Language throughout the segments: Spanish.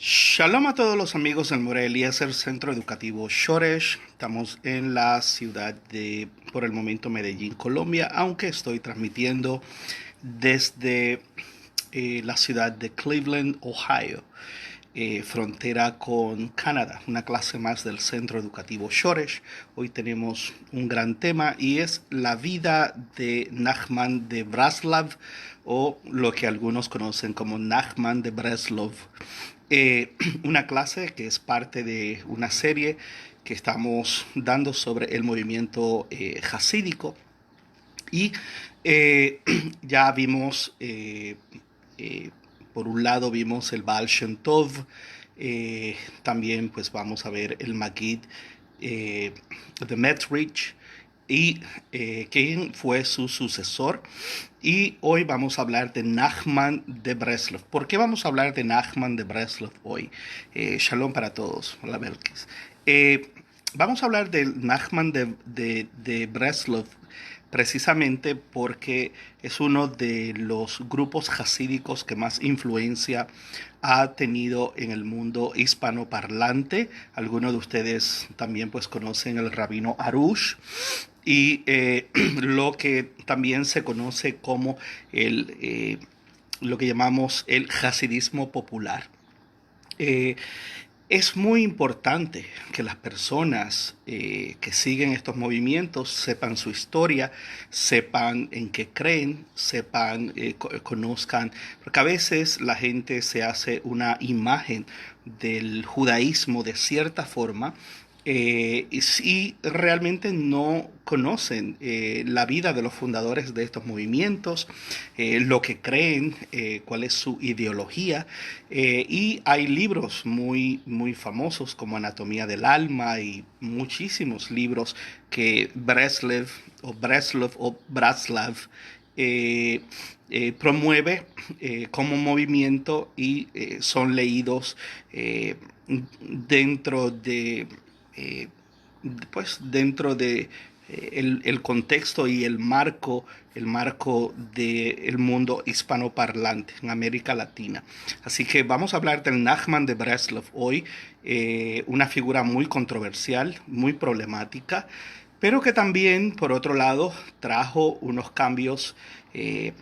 Shalom a todos los amigos del Moré Eliezer Centro Educativo Shoresh. Estamos en la ciudad de, por el momento, Medellín, Colombia, aunque estoy transmitiendo desde la ciudad de Cleveland, Ohio, frontera con Canadá. Una clase más del Centro Educativo Shoresh. Hoy tenemos un gran tema y es la vida de Nachman de Breslov, o lo que algunos conocen como Nachman de Breslov. Una clase que es parte de una serie que estamos dando sobre el movimiento hasídico. Y eh, ya vimos, por un lado vimos el Baal Shem Tov. También pues vamos a ver el Magid de Metrich y quién fue su sucesor. Y hoy vamos a hablar de Nachman de Breslov. ¿Por qué vamos a hablar de Nachman de Breslov hoy? Shalom para todos. Hola, Belkis. Vamos a hablar de Nachman de Breslov precisamente porque es uno de los grupos hasídicos que más influencia ha tenido en el mundo hispanoparlante. Algunos de ustedes también pues conocen el rabino Arush y lo que también se conoce como lo que llamamos el hasidismo popular. Eh, es muy importante que las personas que siguen estos movimientos sepan su historia, sepan en qué creen, sepan, conozcan, porque a veces la gente se hace una imagen del judaísmo de cierta forma y si realmente no conocen la vida de los fundadores de estos movimientos, lo que creen, cuál es su ideología. Y hay libros muy famosos como Anatomía del Alma y muchísimos libros que Breslov promueve como movimiento y son leídos dentro de eh, pues dentro de el contexto y el marco del mundo hispanoparlante en América Latina. Así que vamos a hablar del Nachman de Breslov hoy, una figura muy controversial, muy problemática, pero que también, por otro lado, trajo unos cambios y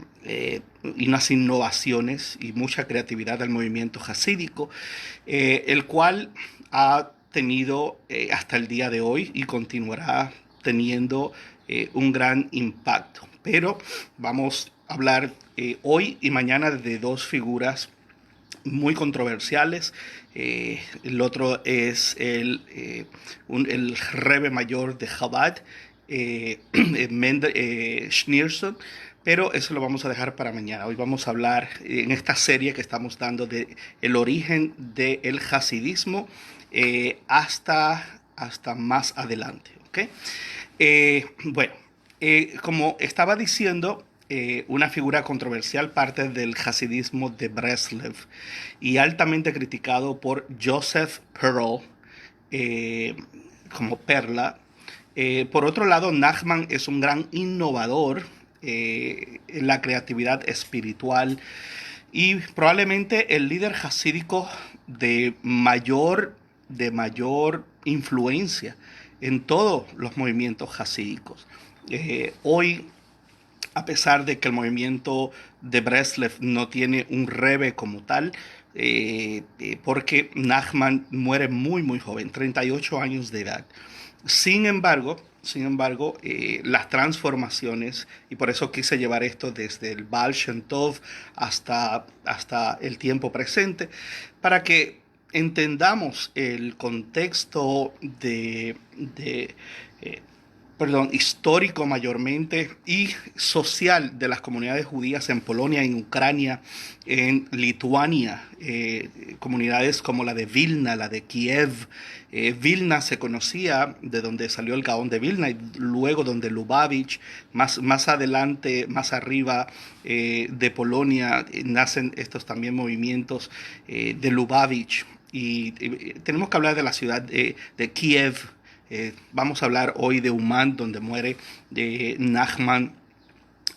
unas innovaciones y mucha creatividad al movimiento hasídico, el cual ha tenido hasta el día de hoy y continuará teniendo un gran impacto. Pero vamos a hablar hoy y mañana de dos figuras muy controversiales. El otro es el Rebbe mayor de Chabad, Schneerson, pero eso lo vamos a dejar para mañana. Hoy vamos a hablar en esta serie que estamos dando de el origen del hasidismo hasta más adelante. ¿Okay? Bueno, como estaba diciendo, una figura controversial, parte del hasidismo de Breslov y altamente criticado por Joseph Pearl eh, como Perla. Por otro lado, Nachman es un gran innovador en la creatividad espiritual y probablemente el líder hasídico de mayor influencia en todos los movimientos hasídicos. Hoy, a pesar de que el movimiento de Breslov no tiene un rebe como tal, porque Nachman muere muy joven, 38 años de edad. Sin embargo, las transformaciones, y por eso quise llevar esto desde el Baal Shem Tov hasta el tiempo presente, para que entendamos el contexto eh, histórico mayormente y social de las comunidades judías en Polonia, en Ucrania, en Lituania, comunidades como la de Vilna, la de Kiev. Vilna se conocía de donde salió el Gaón de Vilna y luego donde Lubavitch, más adelante, más arriba de Polonia, nacen estos también movimientos de Lubavitch. Y tenemos que hablar de la ciudad de Kiev. Vamos a hablar hoy de Uman, donde muere Nachman.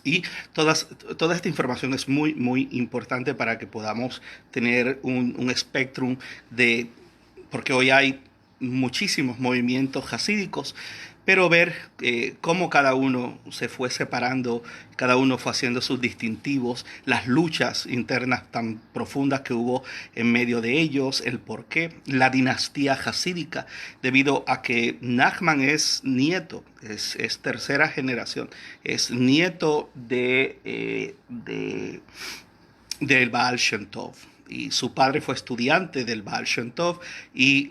Y toda esta información es muy, muy importante para que podamos tener un espectrum de, porque hoy hay muchísimos movimientos hasídicos, pero ver cómo cada uno se fue separando, cada uno fue haciendo sus distintivos, las luchas internas tan profundas que hubo en medio de ellos, el porqué, la dinastía hasídica, debido a que Nachman es nieto, es tercera generación, es nieto del Baal Shem Tov. Y su padre fue estudiante del Baal Shem Tov y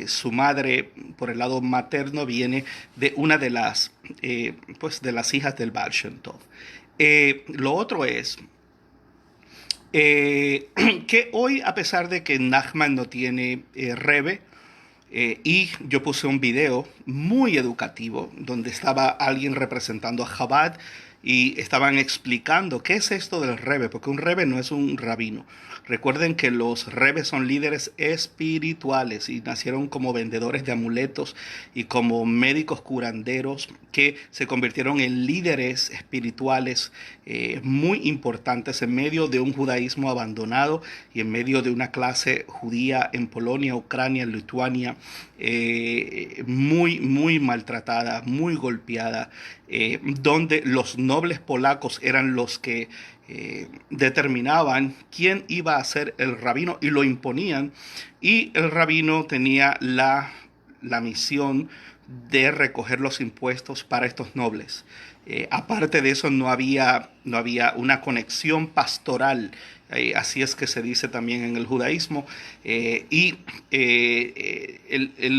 su madre, por el lado materno, viene de una pues de las hijas del Baal Shem Tov. Lo otro es que hoy, a pesar de que Nachman no tiene Rebbe, y yo puse un video muy educativo donde estaba alguien representando a Chabad y estaban explicando qué es esto del Rebbe, porque un Rebbe no es un rabino. Recuerden que los Rebes son líderes espirituales y nacieron como vendedores de amuletos y como médicos curanderos que se convirtieron en líderes espirituales muy importantes en medio de un judaísmo abandonado y en medio de una clase judía en Polonia, Ucrania, Lituania, muy, muy maltratada, muy golpeada, donde los nobles polacos eran los que determinaban quién iba a ser el rabino y lo imponían, y el rabino tenía la misión de recoger los impuestos para estos nobles. Aparte de eso, no había una conexión pastoral, así es que se dice también en el judaísmo, el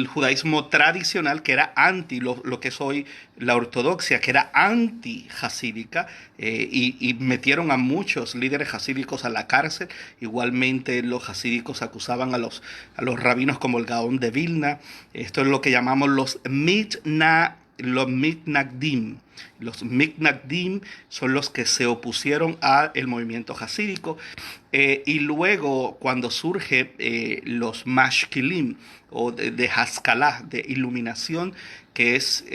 judaísmo tradicional, que era anti lo que es hoy la ortodoxia, que era anti-jasídica, y metieron a muchos líderes jasídicos a la cárcel. Igualmente los jasídicos acusaban a los rabinos como el Gaón de Vilna. Esto es lo que llamamos los mitnagdim. Los mitnagdim son los que se opusieron al movimiento hasídico, y luego cuando surge los mashkilim o de Haskalah, de iluminación, que es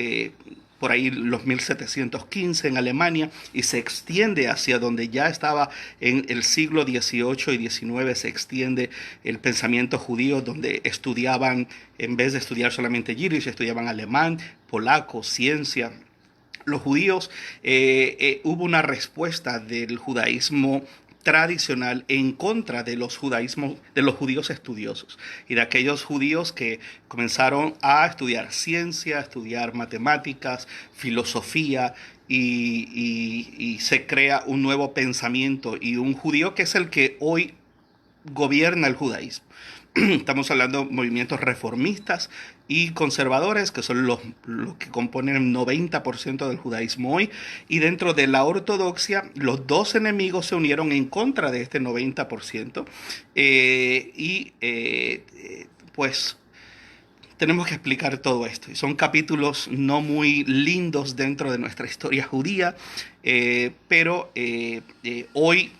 por ahí los 1715 en Alemania, y se extiende hacia donde ya estaba en el siglo XVIII y XIX, se extiende el pensamiento judío, donde estudiaban, en vez de estudiar solamente yiddish, estudiaban alemán, polaco, ciencia. Los judíos, hubo una respuesta del judaísmo tradicional en contra de los judíos estudiosos y de aquellos judíos que comenzaron a estudiar ciencia, a estudiar matemáticas, filosofía, y se crea un nuevo pensamiento y un judío que es el que hoy gobierna el judaísmo. Estamos hablando de movimientos reformistas y conservadores, que son los que componen el 90% del judaísmo hoy. Y dentro de la ortodoxia, los dos enemigos se unieron en contra de este 90%. Pues tenemos que explicar todo esto. Y son capítulos no muy lindos dentro de nuestra historia judía, pero hoy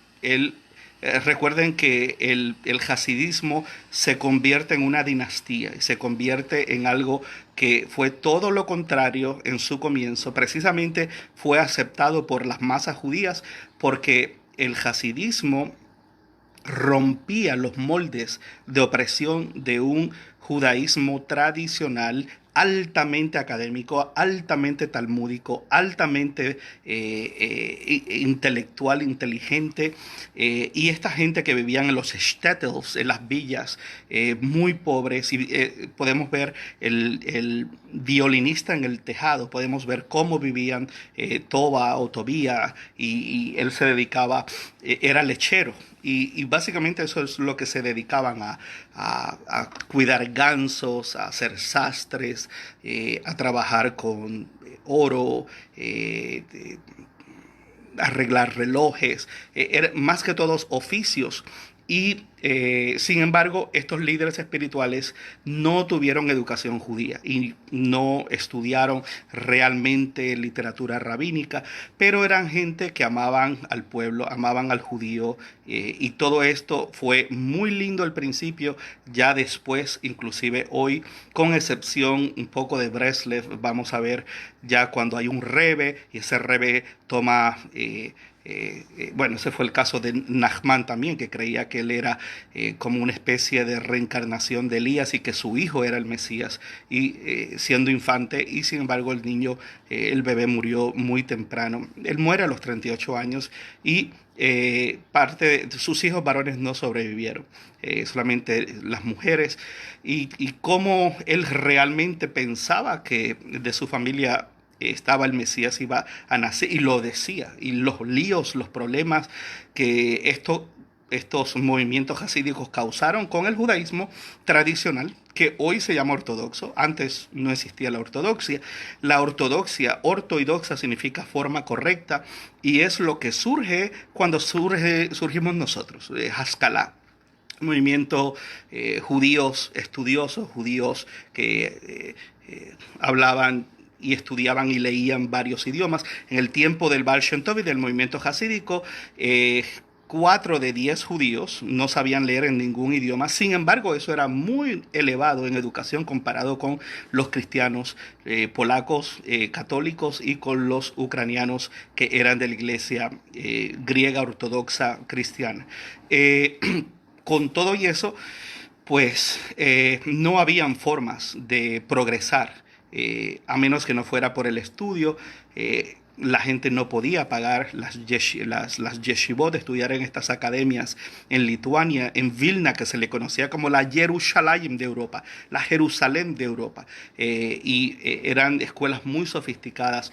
recuerden que el hasidismo se convierte en una dinastía y se convierte en algo que fue todo lo contrario en su comienzo. Precisamente fue aceptado por las masas judías porque el hasidismo rompía los moldes de opresión de un judaísmo tradicional altamente académico, altamente talmúdico, altamente intelectual, inteligente, y esta gente que vivían en los shtetls, en las villas, muy pobres, y podemos ver el violinista en el tejado, podemos ver cómo vivían Toba o Tobía, y él se dedicaba, era lechero. Y básicamente eso es lo que se dedicaban a cuidar gansos, a hacer sastres, a trabajar con oro, arreglar relojes, más que todos oficios. Y Sin embargo, estos líderes espirituales no tuvieron educación judía y no estudiaron realmente literatura rabínica, pero eran gente que amaban al pueblo, amaban al judío, y todo esto fue muy lindo al principio. Ya después, inclusive hoy, con excepción un poco de Breslev, vamos a ver ya cuando hay un rebe y ese rebe toma... bueno, ese fue el caso de Nachman también, que creía que él era como una especie de reencarnación de Elías y que su hijo era el Mesías, y siendo infante, y sin embargo el niño, el bebé murió muy temprano. Él muere a los 38 años y parte de sus hijos varones no sobrevivieron, solamente las mujeres, y cómo él realmente pensaba que de su familia estaba el Mesías, iba a nacer, y lo decía, y los líos, los problemas que estos movimientos hasídicos causaron con el judaísmo tradicional, que hoy se llama ortodoxo. Antes no existía la ortodoxia. La ortodoxia, ortoidoxa, significa forma correcta, y es lo que surge cuando surgimos nosotros, Haskalah, movimiento, judíos estudiosos, judíos que hablaban y estudiaban y leían varios idiomas. En el tiempo del Baal Shem Tov y del movimiento hasídico, 4 de 10 judíos no sabían leer en ningún idioma. Sin embargo, eso era muy elevado en educación comparado con los cristianos, polacos, católicos, y con los ucranianos que eran de la iglesia griega ortodoxa cristiana. Con todo y eso, pues no habían formas de progresar, a menos que no fuera por el estudio. La gente no podía pagar las yeshivot, estudiar en estas academias en Lituania, en Vilna, que se le conocía como la Jerusalén de Europa, la Jerusalén de Europa. Eran escuelas muy sofisticadas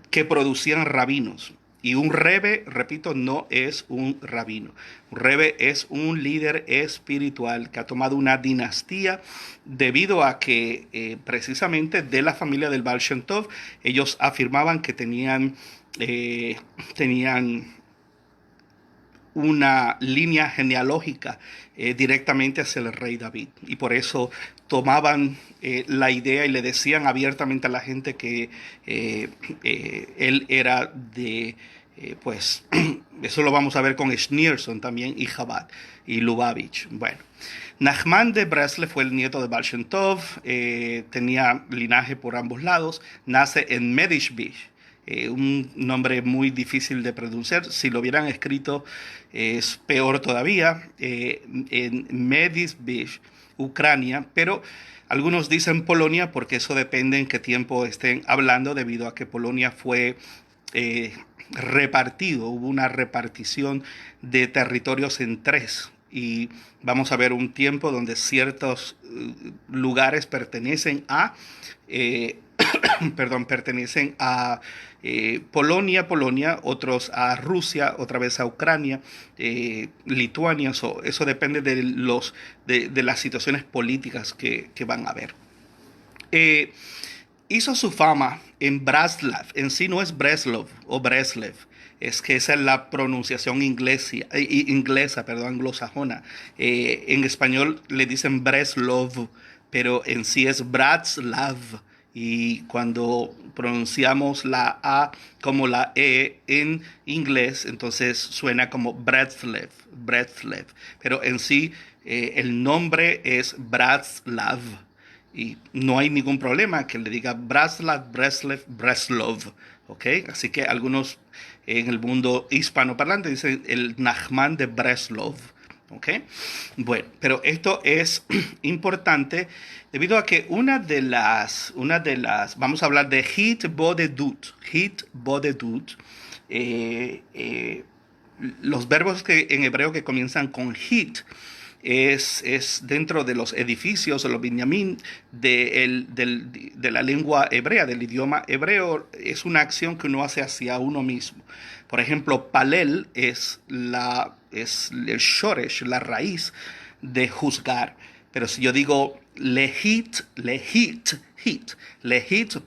que producían rabinos. Y un rebe, repito, no es un rabino. Un rebe es un líder espiritual que ha tomado una dinastía debido a que precisamente de la familia del Baal Shem Tov, ellos afirmaban que tenían una línea genealógica directamente hacia el rey David. Y por eso tomaban la idea y le decían abiertamente a la gente que él era de, pues, eso lo vamos a ver con Schneerson también, y Chabad, y Lubavitch. Bueno, Nachman de Breslev fue el nieto de Baal Shem Tov, tenía linaje por ambos lados, nace en Medishbich, un nombre muy difícil de pronunciar. Si lo hubieran escrito es peor todavía, en Medishbich, Ucrania, pero algunos dicen Polonia porque eso depende en qué tiempo estén hablando, debido a que Polonia fue repartido, hubo una repartición de territorios en tres. Y vamos a ver un tiempo donde ciertos lugares pertenecen a pertenecen a Polonia, otros a Rusia, otra vez a Ucrania, Lituania. Eso depende de las situaciones políticas que van a haber. Hizo su fama en Braslav. En sí no es Breslov o Breslev, es que esa es la pronunciación inglesa, anglosajona. En español le dicen Breslov, pero en sí es Bratslav. Y cuando pronunciamos la A como la E en inglés, entonces suena como Bratslav. Pero en sí el nombre es Bratslav. Y no hay ningún problema que le diga Braslav, Breslev, Breslov. ¿Ok? Así que algunos en el mundo hispanoparlante dicen el Nachman de Breslov. ¿Ok? Bueno, pero esto es importante debido a que vamos a hablar de Hitbodedut. Los verbos que en hebreo que comienzan con hit es dentro de los edificios o los binyamin de la lengua hebrea, del idioma hebreo. Es una acción que uno hace hacia uno mismo. Por ejemplo, palel es el shoresh, la raíz de juzgar. Pero si yo digo lehit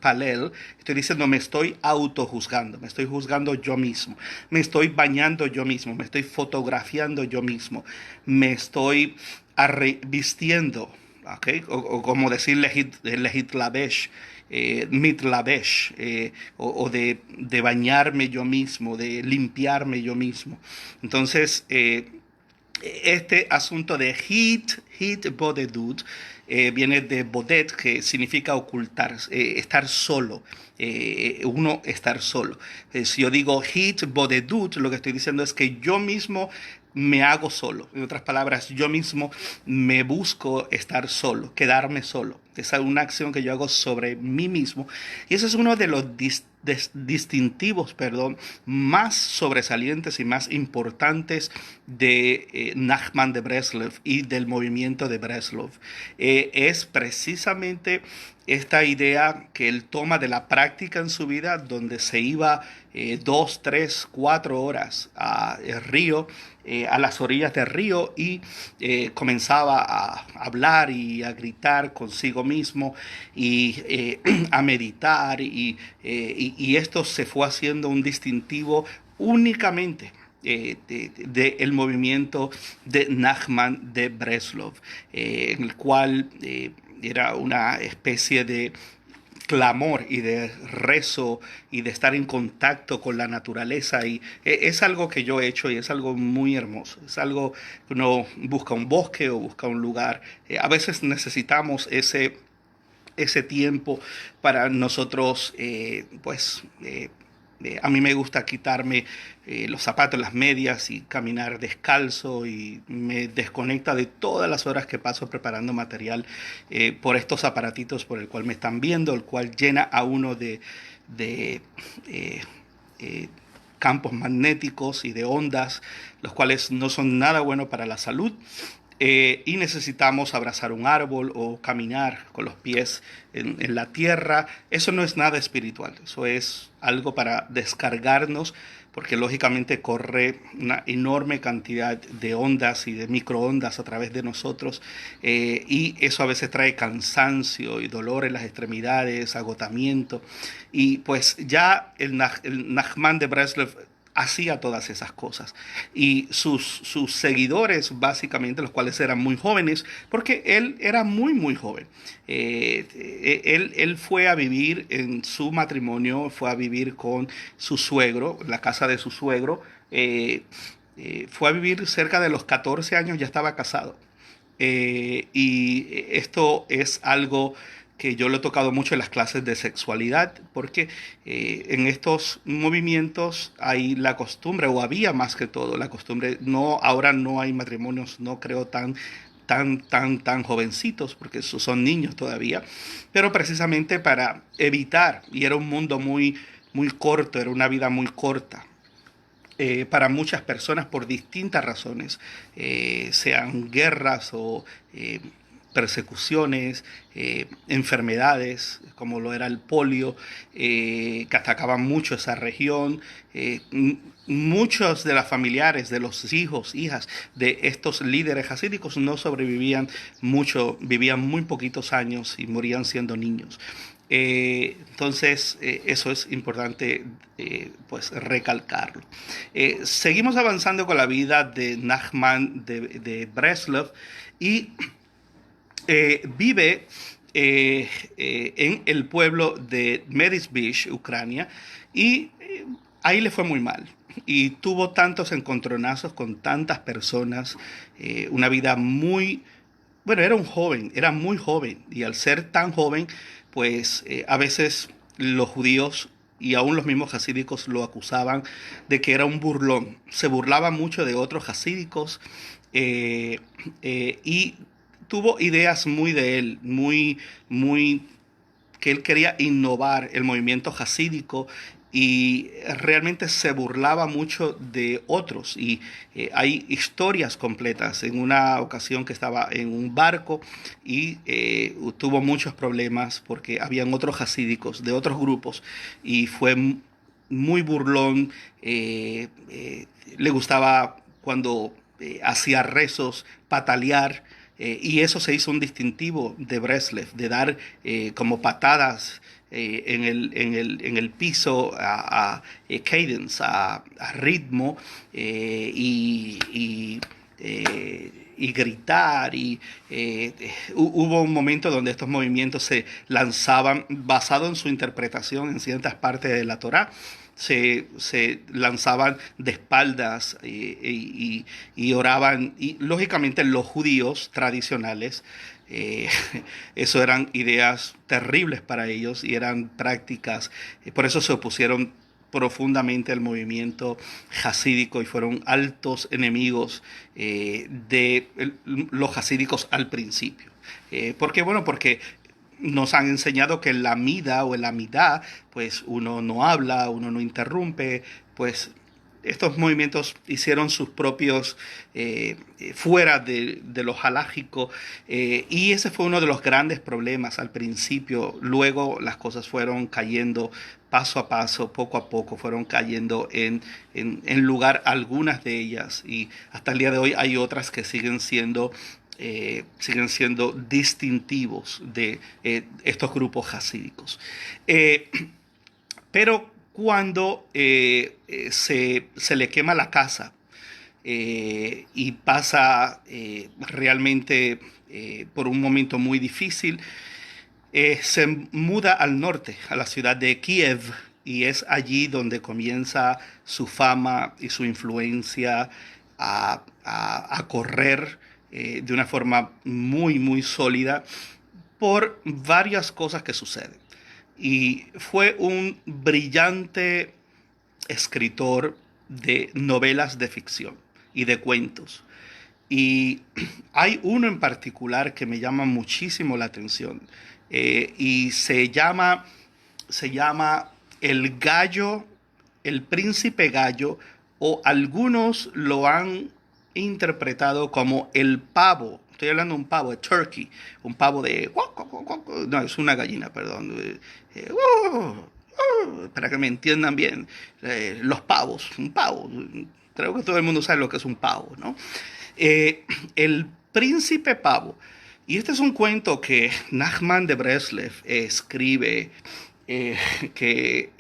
palel, estoy diciendo me estoy autojuzgando, me estoy juzgando yo mismo, me estoy bañando yo mismo, me estoy fotografiando yo mismo, me estoy vistiendo, ¿ok? O como decir lehit lavesh, mitlavesh, o de bañarme yo mismo, de limpiarme yo mismo. Entonces, este asunto de hit bodedut, viene de bodet, que significa ocultar, estar solo, uno estar solo. Si yo digo hit bodedut, lo que estoy diciendo es que yo mismo me hago solo. En otras palabras, yo mismo me busco estar solo, quedarme solo. Esa es una acción que yo hago sobre mí mismo. Y ese es uno de los distintivos, perdón, más sobresalientes y más importantes de Nachman de Breslov y del movimiento de Breslov. Es precisamente esta idea que él toma de la práctica en su vida, donde se iba 2, 3, 4 horas al río, a las orillas del río, y comenzaba a hablar y a gritar consigo mismo y a meditar, y esto se fue haciendo un distintivo únicamente del movimiento de Nachman de Breslov, en el cual era una especie de clamor y de rezo y de estar en contacto con la naturaleza, y es algo que yo he hecho y es algo muy hermoso. Es algo que uno busca un bosque o busca un lugar. A veces necesitamos ese tiempo para nosotros, a mí me gusta quitarme los zapatos, las medias y caminar descalzo, y me desconecta de todas las horas que paso preparando material por estos aparatitos por el cual me están viendo, el cual llena a uno de eh, campos magnéticos y de ondas, los cuales no son nada bueno para la salud. Y necesitamos abrazar un árbol o caminar con los pies en la tierra. Eso no es nada espiritual, eso es algo para descargarnos, porque lógicamente corre una enorme cantidad de ondas y de microondas a través de nosotros, y eso a veces trae cansancio y dolor en las extremidades, agotamiento. Y pues ya el Nachman de Breslov hacía todas esas cosas. Y sus seguidores, básicamente, los cuales eran muy jóvenes, porque él era muy joven. Él fue a vivir en su matrimonio, fue a vivir con su suegro, la casa de su suegro. Fue a vivir cerca de los 14 años, ya estaba casado. Y esto es algo que yo lo he tocado mucho en las clases de sexualidad, porque en estos movimientos hay la costumbre, o había más que todo la costumbre, no, ahora no hay matrimonios, no creo tan jovencitos, porque son niños todavía, pero precisamente para evitar, y era un mundo muy corto, era una vida muy corta, para muchas personas por distintas razones, sean guerras o persecuciones, enfermedades, como lo era el polio, que atacaban mucho esa región. Muchos de los familiares, de los hijos, hijas de estos líderes hasídicos no sobrevivían mucho, vivían muy poquitos años y morían siendo niños. Entonces, eso es importante, pues recalcarlo. Seguimos avanzando con la vida de Nachman de Breslov, y vive en el pueblo de Medisbich, Ucrania, y ahí le fue muy mal. Y tuvo tantos encontronazos con tantas personas, una vida muy... Bueno, era un joven, era muy joven, y al ser tan joven, pues a veces los judíos y aún los mismos hasídicos lo acusaban de que era un burlón. Se burlaba mucho de otros hasídicos, y tuvo ideas muy de él, muy que él quería innovar el movimiento hasídico, y realmente se burlaba mucho de otros. Y hay historias completas. En una ocasión que estaba en un barco y tuvo muchos problemas porque habían otros hasídicos de otros grupos, y fue muy burlón. Le gustaba cuando hacía rezos, patalear, Y eso se hizo un distintivo de Breslev, de dar como patadas en el piso a cadence, a ritmo, y gritar. Hubo un momento donde estos movimientos se lanzaban basado en su interpretación en ciertas partes de la Torá. Se lanzaban de espaldas y oraban. Y lógicamente los judíos tradicionales, eh, eso eran ideas terribles para ellos y eran prácticas. Por eso se opusieron profundamente al movimiento jasídico y fueron altos enemigos los jasídicos al principio. ¿Por qué? Bueno, porque nos han enseñado que en la mida o en la midá, pues uno no habla, uno no interrumpe, pues estos movimientos hicieron sus propios fuera de lo halágico, y ese fue uno de los grandes problemas al principio. Luego las cosas fueron cayendo paso a paso, poco a poco, fueron cayendo en lugar algunas de ellas, y hasta el día de hoy hay otras que siguen siendo distintivos de estos grupos hasídicos. Pero cuando se le quema la casa y pasa realmente por un momento muy difícil, se muda al norte, a la ciudad de Kiev, y es allí donde comienza su fama y su influencia a correr de una forma muy, muy sólida por varias cosas que suceden. Y fue un brillante escritor de novelas de ficción y de cuentos. Y hay uno en particular que me llama muchísimo la atención, y se llama El Gallo, el Príncipe Gallo, o algunos lo han interpretado como el pavo. Estoy hablando de un pavo, de turkey, un pavo de... No, es una gallina, perdón. Para que me entiendan bien, los pavos, un pavo. Creo que todo el mundo sabe lo que es un pavo, ¿no? El príncipe pavo. Y este es un cuento que Nachman de Breslev escribe, que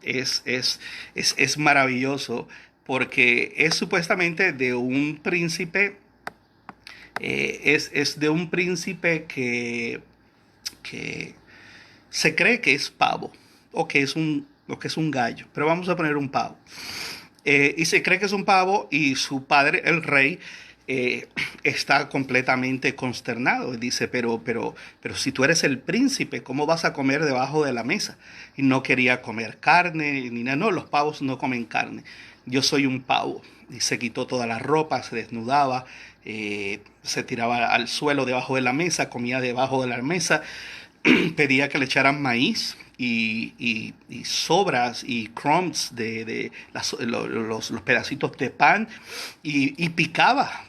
es maravilloso, porque es supuestamente de un príncipe, es de un príncipe que se cree que es pavo, o que es un gallo, pero vamos a poner un pavo. Y se cree que es un pavo, y su padre, el rey, está completamente consternado. Y dice, pero si tú eres el príncipe, ¿cómo vas a comer debajo de la mesa? Y no quería comer carne, ni nada. No, los pavos no comen carne. Yo soy un pavo. Y se quitó toda la ropa, se desnudaba, se tiraba al suelo debajo de la mesa, comía debajo de la mesa, pedía que le echaran maíz y sobras y crumbs los pedacitos de pan, y picaba,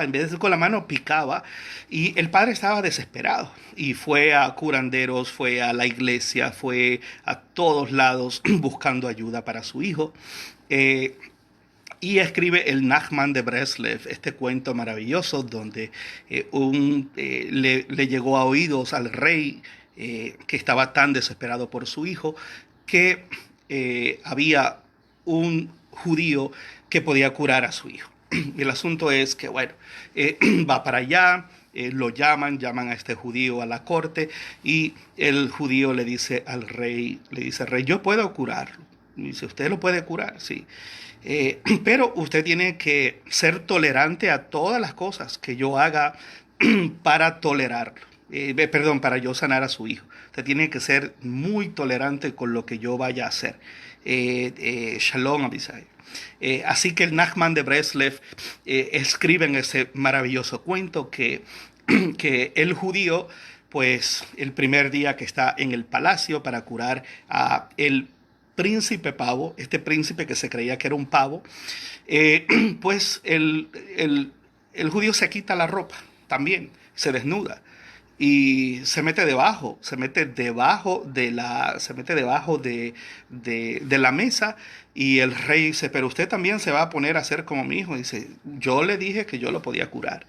en vez de hacer con la mano, picaba. Y el padre estaba desesperado y fue a curanderos, fue a la iglesia, fue a todos lados buscando ayuda para su hijo. Y escribe el Nachman de Breslev, este cuento maravilloso donde le llegó a oídos al rey, que estaba tan desesperado por su hijo, que había un judío que podía curar a su hijo. Y el asunto es que, bueno, va para allá, lo llaman a este judío a la corte, y el judío le dice al rey, yo puedo curarlo. Y dice, ¿usted lo puede curar? Sí. Pero usted tiene que ser tolerante a todas las cosas que yo haga para tolerarlo. Perdón, para yo sanar a su hijo. Usted tiene que ser muy tolerante con lo que yo vaya a hacer. Shalom Abisai. Así que el Nachman de Breslev escribe en ese maravilloso cuento que el judío, pues el primer día que está en el palacio para curar a el príncipe pavo, este príncipe que se creía que era un pavo, pues el judío se quita la ropa también, se desnuda y se mete debajo de la mesa. Y el rey dice, pero usted también se va a poner a hacer como mi hijo. Dice, yo le dije que yo lo podía curar.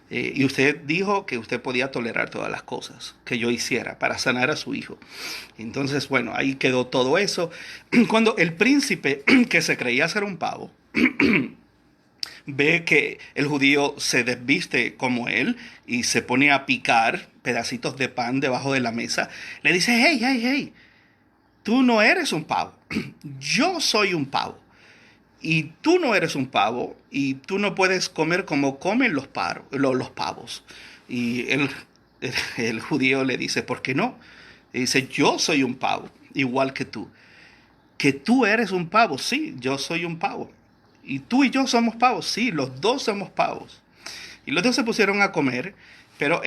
Y usted dijo que usted podía tolerar todas las cosas que yo hiciera para sanar a su hijo. Entonces, bueno, ahí quedó todo eso. Cuando el príncipe, que se creía ser un pavo, ve que el judío se desviste como él y se pone a picar pedacitos de pan debajo de la mesa, le dice, hey, hey, hey, tú no eres un pavo, yo soy un pavo. Y tú no eres un pavo y tú no puedes comer como comen los pavos. Y el judío le dice, ¿por qué no? Y dice, yo soy un pavo, igual que tú. Que tú eres un pavo, sí, yo soy un pavo. Y tú y yo somos pavos, sí, los dos somos pavos. Y los dos se pusieron a comer, pero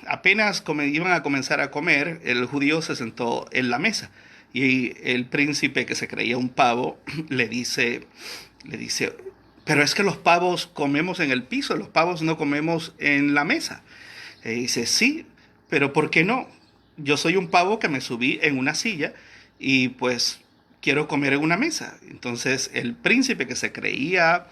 apenas iban a comenzar a comer, el judío se sentó en la mesa. Y el príncipe, que se creía un pavo, le dice, pero es que los pavos comemos en el piso, los pavos no comemos en la mesa. Y dice, sí, pero ¿por qué no? Yo soy un pavo que me subí en una silla y pues quiero comer en una mesa. Entonces el príncipe, que se creía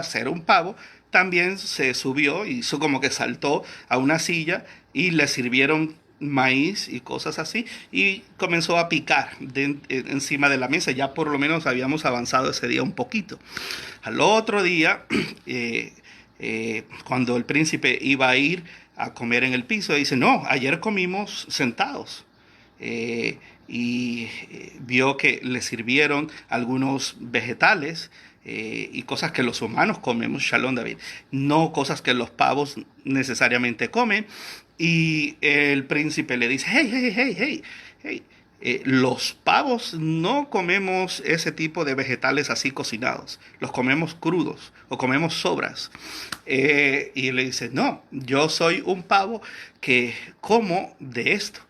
ser un pavo, también se subió y hizo como que saltó a una silla y le sirvieron maíz y cosas así y comenzó a picar encima de la mesa. Ya por lo menos habíamos avanzado ese día un poquito. Al otro día, cuando el príncipe iba a ir a comer en el piso, dice, no, ayer comimos sentados. Vio que le sirvieron algunos vegetales y cosas que los humanos comemos, Shalom David, no cosas que los pavos necesariamente comen. Y el príncipe le dice, hey, hey, hey, hey, hey, los pavos no comemos ese tipo de vegetales así cocinados, los comemos crudos o comemos sobras. Y le dice, no, yo soy un pavo que como de esto.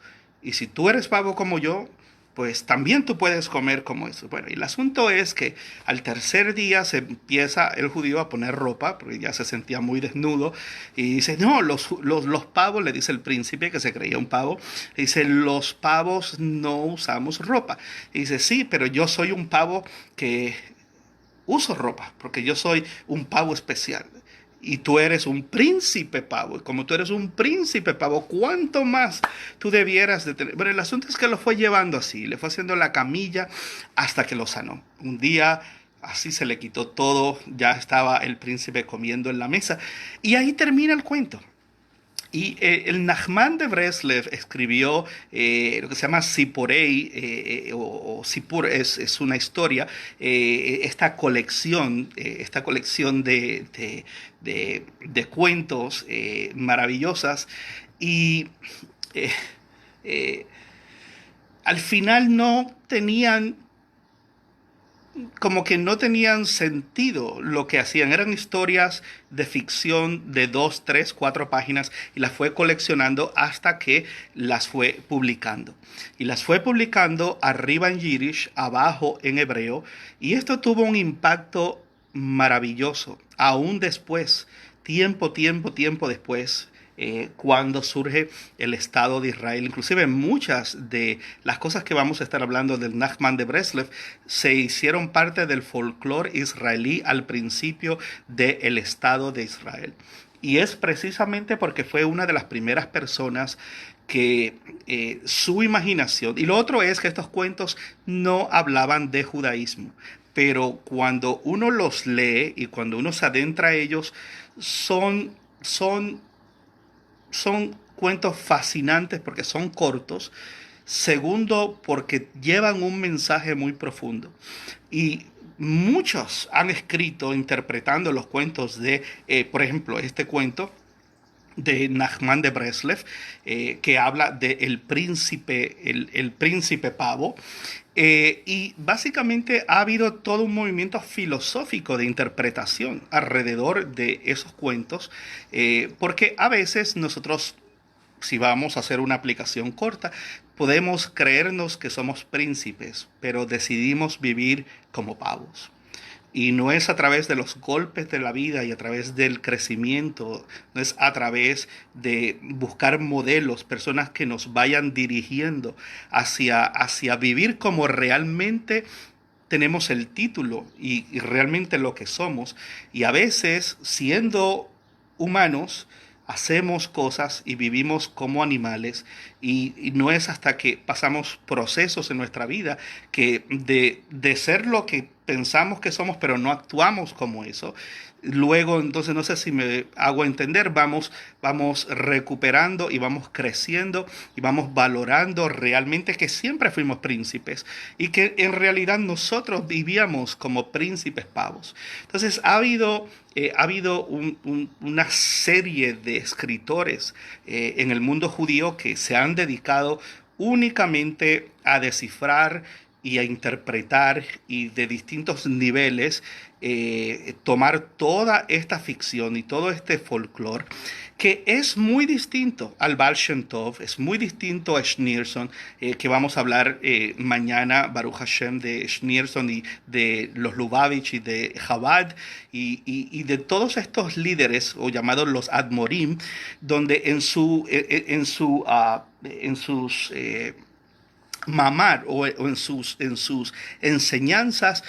Y si tú eres pavo como yo, pues también tú puedes comer como eso. Bueno, y el asunto es que al tercer día se empieza el judío a poner ropa, porque ya se sentía muy desnudo, y dice, no, los pavos, le dice el príncipe, que se creía un pavo, dice, los pavos no usamos ropa. Y dice, sí, pero yo soy un pavo que uso ropa, porque yo soy un pavo especial. Y tú eres un príncipe pavo. Y como tú eres un príncipe pavo, ¿cuánto más tú debieras de tener? Bueno, el asunto es que lo fue llevando así, le fue haciendo la camilla hasta que lo sanó. Un día así se le quitó todo, ya estaba el príncipe comiendo en la mesa. Y ahí termina el cuento. Y el Nachman de Breslev escribió lo que se llama Siporei, o Sipur es una historia, esta colección de cuentos maravillosas. Y eh, eh, al final como que no tenían sentido lo que hacían. Eran historias de ficción de 2, 3, 4 páginas y las fue coleccionando hasta que las fue publicando. Y las fue publicando arriba en Yiddish, abajo en hebreo. Y esto tuvo un impacto maravilloso. Aún después, tiempo después, cuando surge el Estado de Israel. Inclusive muchas de las cosas que vamos a estar hablando del Nachman de Breslev se hicieron parte del folclore israelí al principio del Estado de Israel. Y es precisamente porque fue una de las primeras personas que su imaginación, y lo otro es que estos cuentos no hablaban de judaísmo, pero cuando uno los lee y cuando uno se adentra a ellos, son cuentos fascinantes porque son cortos. Segundo, porque llevan un mensaje muy profundo. Y muchos han escrito interpretando los cuentos por ejemplo, este cuento de Nachman de Breslev, que habla del príncipe, el príncipe pavo. Y básicamente ha habido todo un movimiento filosófico de interpretación alrededor de esos cuentos, porque a veces nosotros, si vamos a hacer una aplicación corta, podemos creernos que somos príncipes, pero decidimos vivir como pavos. Y no es a través de los golpes de la vida y a través del crecimiento, no es a través de buscar modelos, personas que nos vayan dirigiendo hacia vivir como realmente tenemos el título y realmente lo que somos. Y a veces, siendo humanos hacemos cosas y vivimos como animales y no es hasta que pasamos procesos en nuestra vida que de ser lo que pensamos que somos pero no actuamos como eso. Luego, entonces, no sé si me hago entender, vamos recuperando y vamos creciendo y vamos valorando realmente que siempre fuimos príncipes y que en realidad nosotros vivíamos como príncipes pavos. Entonces, ha habido una serie de escritores en el mundo judío que se han dedicado únicamente a descifrar y a interpretar y de distintos niveles tomar toda esta ficción y todo este folclore que es muy distinto al Baal Shem Tov, es muy distinto a Schneerson, que vamos a hablar mañana, Baruch Hashem, de Schneerson y de los Lubavitch y de Chabad y de todos estos líderes, o llamados los Admorim, donde en sus mamar o en sus enseñanzas,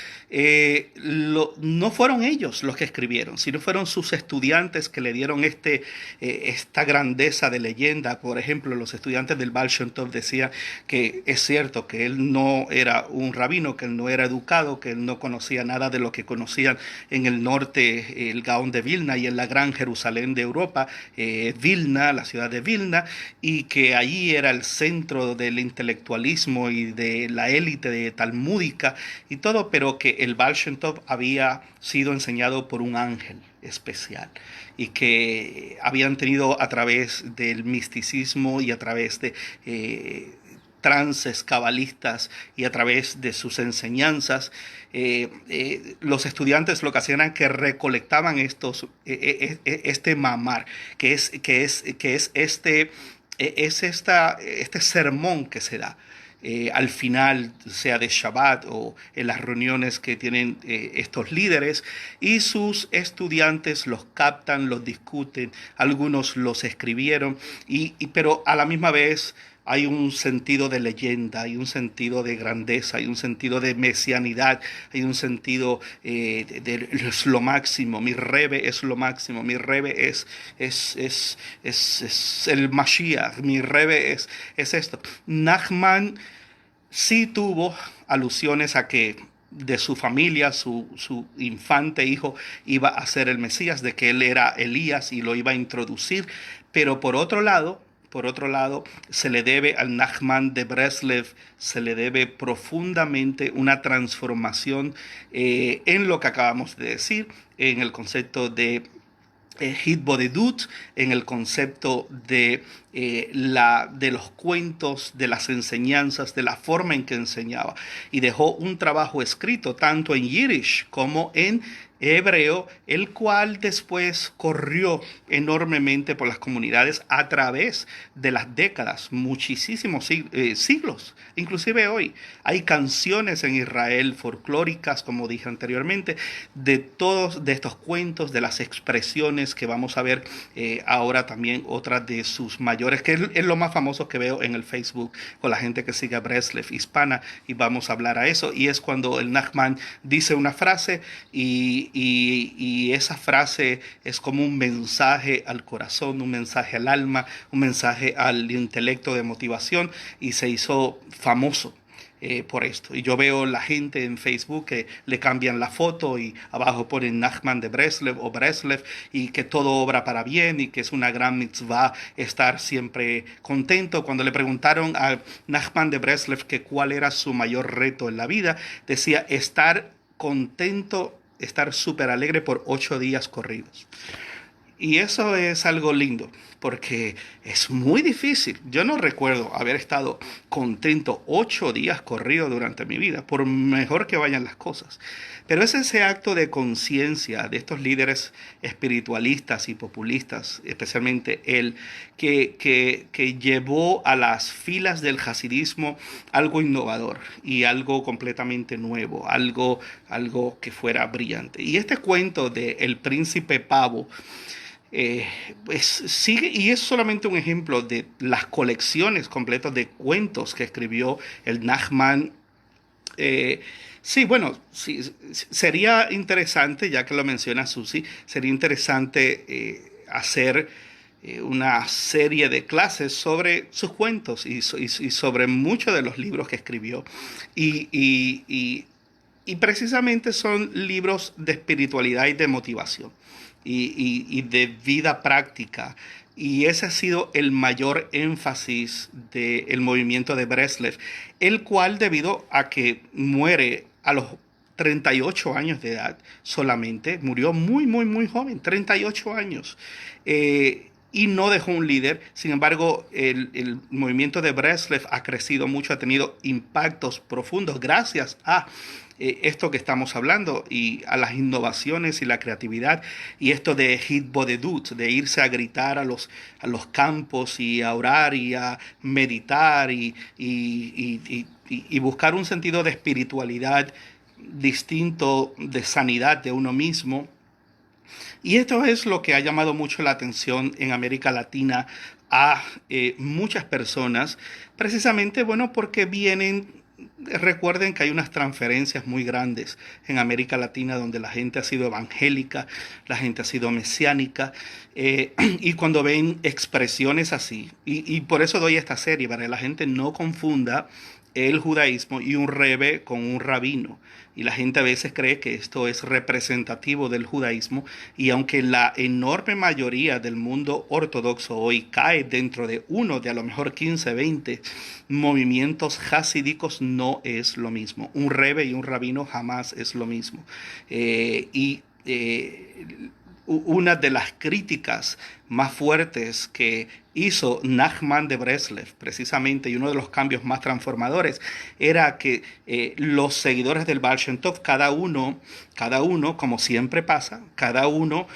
no fueron ellos los que escribieron, sino fueron sus estudiantes que le dieron esta grandeza de leyenda. Por ejemplo, los estudiantes del Baal Shem Tov decían que es cierto que él no era un rabino, que él no era educado, que él no conocía nada de lo que conocían en el norte, el Gaón de Vilna y en la gran Jerusalén de Europa, Vilna, la ciudad de Vilna, y que allí era el centro del intelectualismo y de la élite de talmúdica y todo, pero que el Baal Shem Tov había sido enseñado por un ángel especial y que habían tenido a través del misticismo y a través de trances cabalistas y a través de sus enseñanzas, los estudiantes lo que hacían era que recolectaban este mamar, este sermón que se da al final, sea de Shabbat o en las reuniones que tienen estos líderes, y sus estudiantes los captan, los discuten, algunos los escribieron, pero a la misma vez hay un sentido de leyenda, hay un sentido de grandeza, hay un sentido de mesianidad, hay un sentido es lo máximo, mi Rebe es lo máximo, mi Rebe es el Mashiach, mi Rebe es esto. Nachman sí tuvo alusiones a que de su familia, su infante hijo iba a ser el Mesías, de que él era Elías y lo iba a introducir, pero por otro lado, se le debe al Nachman de Breslev, se le debe profundamente una transformación en lo que acabamos de decir, en el concepto de Hitbodedut, en el concepto de los cuentos, de las enseñanzas, de la forma en que enseñaba. Y dejó un trabajo escrito tanto en Yiddish como en hebreo, el cual después corrió enormemente por las comunidades a través de las décadas, muchísimos siglos. Inclusive hoy hay canciones en Israel folclóricas, como dije anteriormente, de todos de estos cuentos, de las expresiones que vamos a ver ahora también otras de sus mayores, que es lo más famoso que veo en el Facebook con la gente que sigue a Breslev hispana, y vamos a hablar a eso, y es cuando el Nachman dice una frase y esa frase es como un mensaje al corazón, un mensaje al alma, un mensaje al intelecto de motivación, y se hizo famoso por esto. Y yo veo la gente en Facebook que le cambian la foto y abajo ponen Nachman de Breslev o Breslev, y que todo obra para bien y que es una gran mitzvah estar siempre contento. Cuando le preguntaron a Nachman de Breslev que cuál era su mayor reto en la vida, decía estar contento, estar súper alegre por 8 días corridos. Y eso es algo lindo, porque es muy difícil. Yo no recuerdo haber estado contento 8 días corridos durante mi vida, por mejor que vayan las cosas. Pero es ese acto de conciencia de estos líderes espiritualistas y populistas, especialmente él, que llevó a las filas del hasidismo algo innovador y algo completamente nuevo, algo que fuera brillante. Y este cuento de El Príncipe Pavo, pues sigue, y es solamente un ejemplo de las colecciones completas de cuentos que escribió el Nachman. Sí, bueno, sí, sería interesante, ya que lo menciona Susi, sería interesante hacer una serie de clases sobre sus cuentos y sobre muchos de los libros que escribió. Y, y- y- y precisamente son libros de espiritualidad y de motivación y de vida práctica. Y ese ha sido el mayor énfasis del movimiento de Breslev, el cual, debido a que muere a los 38 años de edad solamente, murió muy, muy, muy joven, 38 años, y no dejó un líder. Sin embargo, el movimiento de Breslev ha crecido mucho, ha tenido impactos profundos gracias a esto que estamos hablando y a las innovaciones y la creatividad y esto de hitbodedut, de irse a gritar a los campos y a orar y a meditar y buscar un sentido de espiritualidad distinto, de sanidad de uno mismo. Y esto es lo que ha llamado mucho la atención en América Latina a muchas personas, precisamente, bueno, porque vienen, recuerden que hay unas transferencias muy grandes en América Latina donde la gente ha sido evangélica, la gente ha sido mesiánica, y cuando ven expresiones así, y por eso doy esta serie, para que la gente no confunda el judaísmo y un rebe con un rabino. Y la gente a veces cree que esto es representativo del judaísmo y aunque la enorme mayoría del mundo ortodoxo hoy cae dentro de uno de a lo mejor 15, 20 movimientos hasídicos, no es lo mismo. Un rebe y un rabino jamás es lo mismo. Y una de las críticas más fuertes que hizo Nachman de Breslev, precisamente, y uno de los cambios más transformadores, era que los seguidores del Baal Shem Tov, cada uno, como siempre pasa, cada uno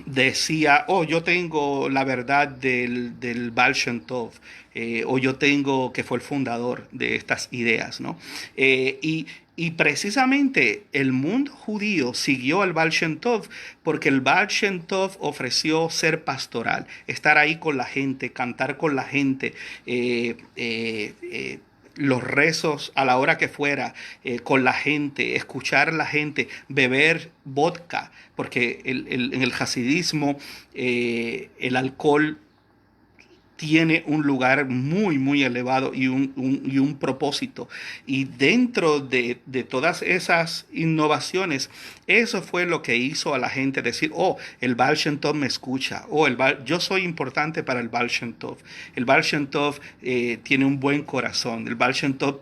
decía, oh, yo tengo la verdad del Baal Shem Tov, o yo tengo que fue el fundador de estas ideas, ¿no? Y precisamente el mundo judío siguió al Baal Shem Tov porque el Baal Shem Tov ofreció ser pastoral, estar ahí con la gente, cantar con la gente, los rezos a la hora que fuera, con la gente, escuchar a la gente, beber vodka, porque en el hasidismo el alcohol tiene un lugar muy, muy elevado y un propósito. Y dentro de todas esas innovaciones, eso fue lo que hizo a la gente decir, oh, el Baal Shem Tov me escucha, oh, yo soy importante para el Baal Shem Tov. El Baal Shem Tov tiene un buen corazón, el Baal Shem Tov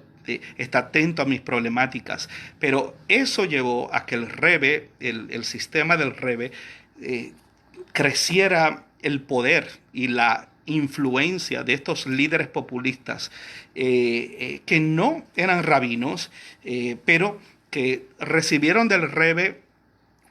está atento a mis problemáticas. Pero eso llevó a que el Rebe, el sistema del Rebe, eh, creciera el poder y la influencia de estos líderes populistas que no eran rabinos, pero que recibieron del Rebe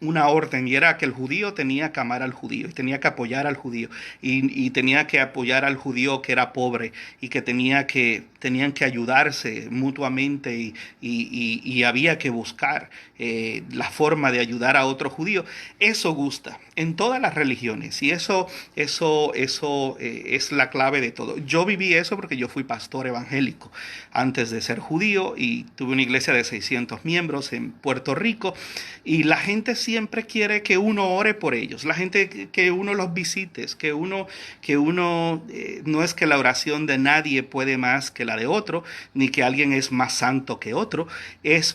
una orden y era que el judío tenía que amar al judío y tenía que apoyar al judío y tenía que apoyar al judío que era pobre y que tenían que ayudarse mutuamente y había que buscar la forma de ayudar a otro judío. Eso gusta en todas las religiones y eso es la clave de todo. Yo viví eso porque yo fui pastor evangélico antes de ser judío y tuve una iglesia de 600 miembros en Puerto Rico y la gente siempre quiere que uno ore por ellos, la gente que uno los visites, que uno no es que la oración de nadie puede más que la de otro, ni que alguien es más santo que otro,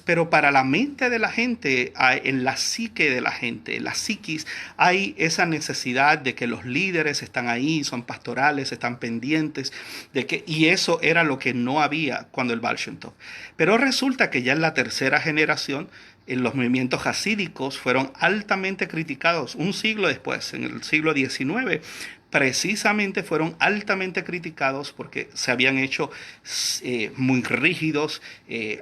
pero para la mente de la gente, en la psique de la gente, en la psiquis, hay esa necesidad de que los líderes están ahí, son pastorales, están pendientes, y eso era lo que no había cuando el Baal Shem Tov. Pero resulta que ya en la tercera generación, en los movimientos hasídicos fueron altamente criticados un siglo después, en el siglo XIX, precisamente fueron altamente criticados porque se habían hecho muy rígidos,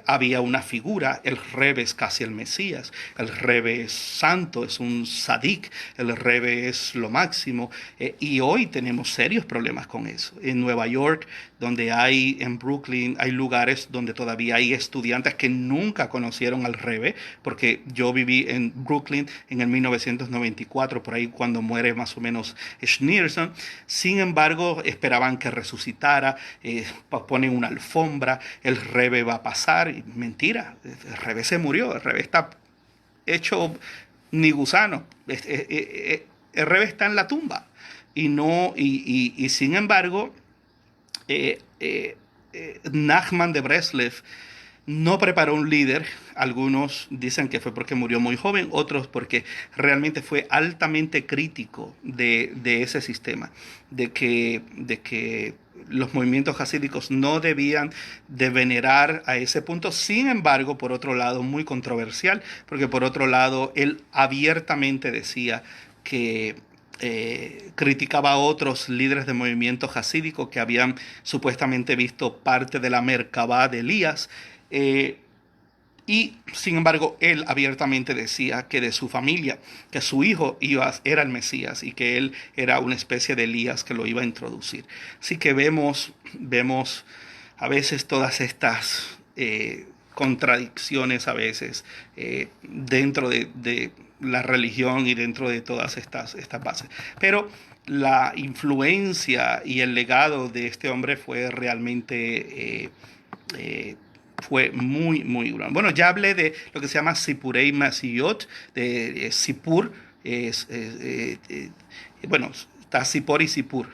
había una figura, el Rebe es casi el Mesías, el Rebe es santo, es un sadik, el Rebe es lo máximo, y hoy tenemos serios problemas con eso. En Nueva York, en Brooklyn, hay lugares donde todavía hay estudiantes que nunca conocieron al Rebe, porque yo viví en Brooklyn en el 1994, por ahí cuando muere más o menos Schneerson. Sin embargo, esperaban que resucitara, ponen una alfombra, el Rebe va a pasar, y mentira, el Rebe se murió, el Rebe está hecho ni gusano. Reb está en la tumba. Y, no, y sin embargo, Nachman de Breslev no preparó un líder. Algunos dicen que fue porque murió muy joven, otros porque realmente fue altamente crítico de ese sistema, de que los movimientos hasídicos no debían de venerar a ese punto. Sin embargo, por otro lado, muy controversial, porque por otro lado, él abiertamente decía que criticaba a otros líderes de movimiento hasídico que habían supuestamente visto parte de la Merkabá de Elías. eh, y sin embargo, él abiertamente decía que de su familia, que su hijo era el Mesías y que él era una especie de Elías que lo iba a introducir. Así que vemos a veces todas estas contradicciones a veces dentro de la religión y dentro de todas estas bases. Pero la influencia y el legado de este hombre fue realmente fue muy, muy grande. Bueno, ya hablé de lo que se llama Sipurei Masiyot, de Sipur, bueno, está Sipor y Sipur,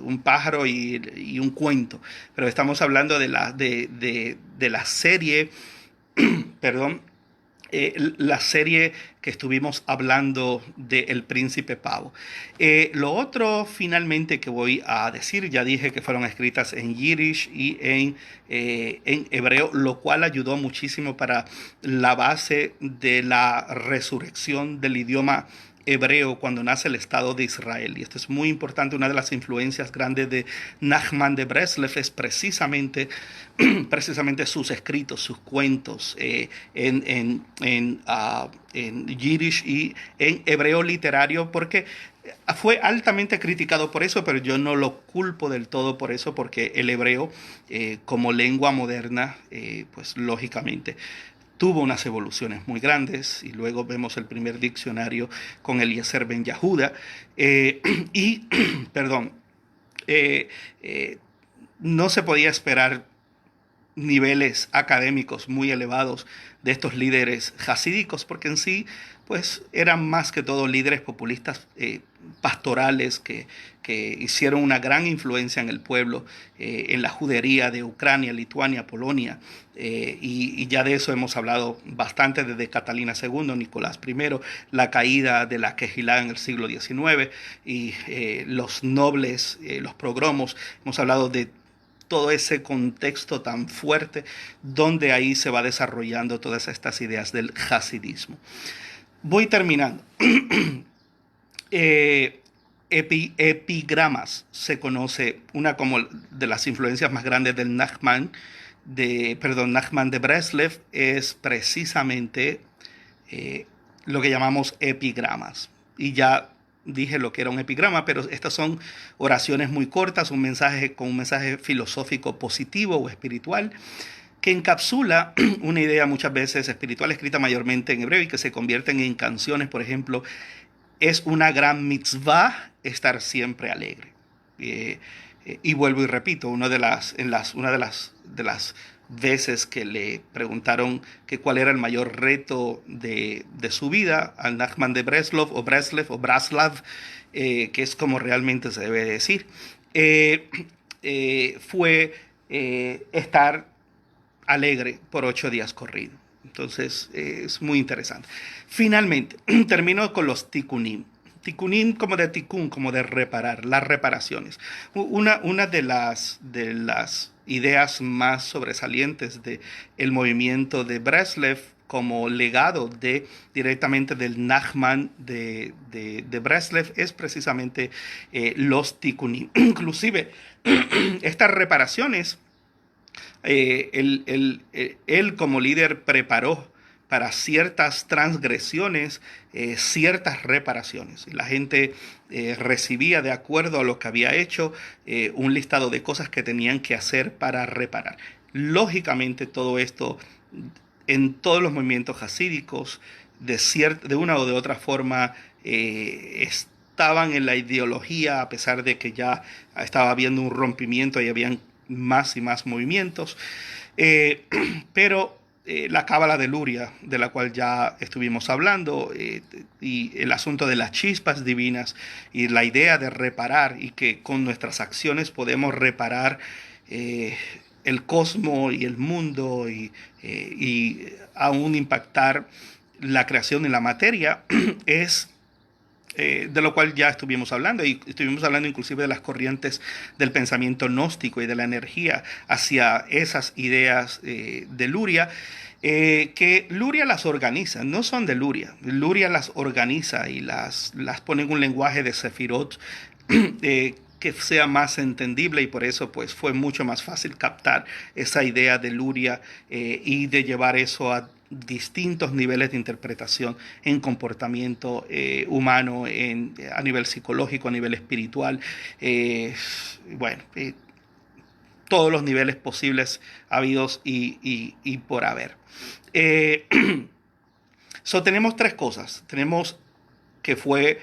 un pájaro y un cuento, pero estamos hablando de la serie, perdón, la serie que estuvimos hablando de El Príncipe Pavo. Lo otro finalmente que voy a decir, ya dije que fueron escritas en Yiddish y en hebreo, lo cual ayudó muchísimo para la base de la resurrección del idioma hebreo cuando nace el Estado de Israel. Y esto es muy importante. Una de las influencias grandes de Nachman de Breslev es precisamente sus escritos, sus cuentos en Yiddish y en hebreo literario, porque fue altamente criticado por eso, pero yo no lo culpo del todo por eso, porque el hebreo como lengua moderna, pues lógicamente tuvo unas evoluciones muy grandes, y luego vemos el primer diccionario con Eliezer Ben Yahuda, y, perdón, eh, eh, no se podía esperar niveles académicos muy elevados de estos líderes hasídicos, porque en sí, pues eran más que todo líderes populistas pastorales que hicieron una gran influencia en el pueblo, en la judería de Ucrania, Lituania, Polonia, y ya de eso hemos hablado bastante desde Catalina II, Nicolás I, la caída de la Quejilá en el siglo XIX y los nobles, los progromos. Hemos hablado de todo ese contexto tan fuerte donde ahí se va desarrollando todas estas ideas del hasidismo. Voy terminando. Epigramas se conoce, una como de las influencias más grandes del Nachman de Breslev es precisamente lo que llamamos epigramas. Y ya dije lo que era un epigrama, pero estas son oraciones muy cortas, un mensaje con un mensaje filosófico positivo o espiritual que encapsula una idea muchas veces espiritual escrita mayormente en hebreo y que se convierten en canciones. Por ejemplo, es una gran mitzvah estar siempre alegre. Y vuelvo y repito, una de las veces que le preguntaron que cuál era el mayor reto de su vida al Nachman de Braslav, que es como realmente se debe decir, fue estar alegre por 8 días corridos. Entonces es muy interesante. Finalmente, termino con los tikkunim. Tikkunim como de tikkun, como de reparar, las reparaciones. Una de las ideas más sobresalientes del movimiento de Breslev como legado directamente del Nachman de Breslev es precisamente los tikkunim. Inclusive estas reparaciones él como líder preparó para ciertas transgresiones, ciertas reparaciones. Y la gente recibía, de acuerdo a lo que había hecho, un listado de cosas que tenían que hacer para reparar. Lógicamente, todo esto en todos los movimientos hasídicos, de una o de otra forma, estaban en la ideología, a pesar de que ya estaba habiendo un rompimiento y habían más y más movimientos. Pero la cábala de Luria, de la cual ya estuvimos hablando, y el asunto de las chispas divinas y la idea de reparar y que con nuestras acciones podemos reparar eh, el cosmos y el mundo y aún impactar la creación en la materia es de lo cual ya estuvimos hablando, y estuvimos hablando inclusive de las corrientes del pensamiento gnóstico y de la energía hacia esas ideas de Luria, que Luria las organiza, no son de Luria, Luria las organiza y las pone en un lenguaje de Sefirot que sea más entendible, y por eso pues fue mucho más fácil captar esa idea de Luria y de llevar eso a distintos niveles de interpretación en comportamiento humano, a nivel psicológico, a nivel espiritual, eh, bueno, todos los niveles posibles habidos y por haber. Eh, tenemos tres cosas. Tenemos que fue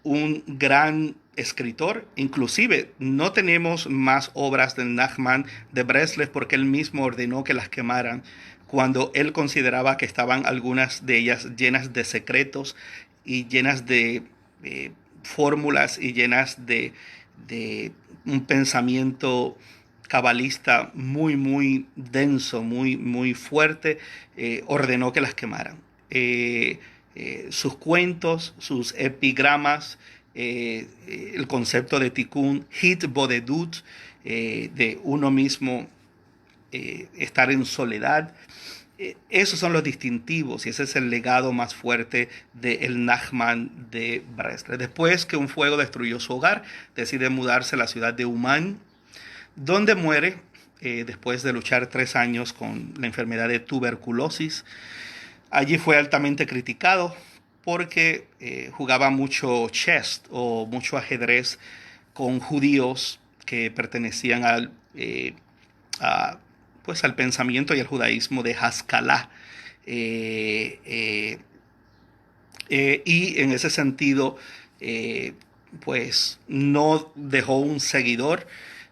un gran escritor. Inclusive no tenemos más obras del Nachman de Breslev porque él mismo ordenó que las quemaran cuando él consideraba que estaban algunas de ellas llenas de secretos y llenas de fórmulas y llenas de un pensamiento cabalista muy, muy denso, muy, muy fuerte. Ordenó que las quemaran. Sus cuentos, sus epigramas, el concepto de tikkun, hit bodedut, de uno mismo estar en soledad. Esos son los distintivos y ese es el legado más fuerte del Nachman de Breslev. Después que un fuego destruyó su hogar, decide mudarse a la ciudad de Uman, donde muere después de luchar 3 años con la enfermedad de tuberculosis. Allí fue altamente criticado porque jugaba mucho chess o mucho ajedrez con judíos que pertenecían a, pues, al pensamiento y al judaísmo de Haskalah. Y en ese sentido, pues no dejó un seguidor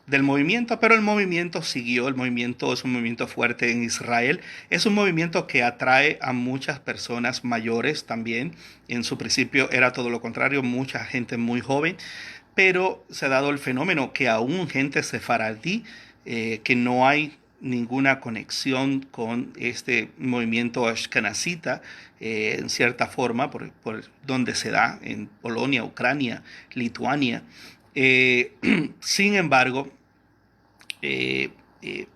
del movimiento, pero el movimiento siguió. El movimiento es un movimiento fuerte en Israel, es un movimiento que atrae a muchas personas mayores también. En su principio era todo lo contrario, mucha gente muy joven, pero se ha dado el fenómeno que aún gente sefaradí, que no hay ninguna conexión con este movimiento ashkenazita, en cierta forma, por donde se da, en Polonia, Ucrania, Lituania. Sin embargo, eh, eh,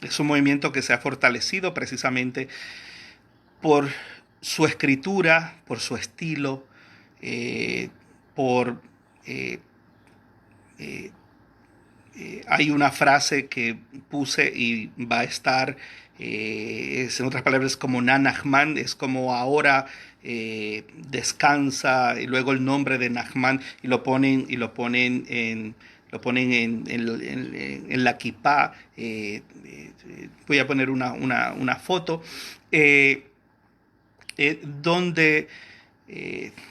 es un movimiento que se ha fortalecido precisamente por su escritura, por su estilo, eh, por... eh, eh, hay una frase que puse y va a estar, en otras palabras, como Nachman, es como ahora descansa, y luego el nombre de Nachman, y lo ponen en la kipá. Voy a poner una foto donde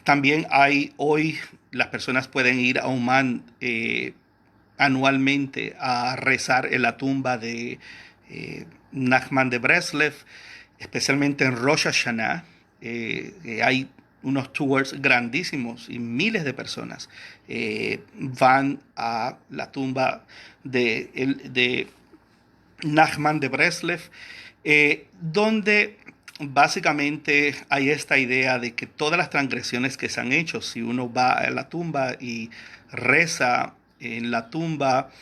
también hay hoy, las personas pueden ir a Uman anualmente a rezar en la tumba de Nachman de Breslev, especialmente en Rosh Hashanah. Hay unos tours grandísimos y miles de personas van a la tumba de Nachman de Breslev, donde básicamente hay esta idea de que todas las transgresiones que se han hecho, si uno va a la tumba y reza en la tumba,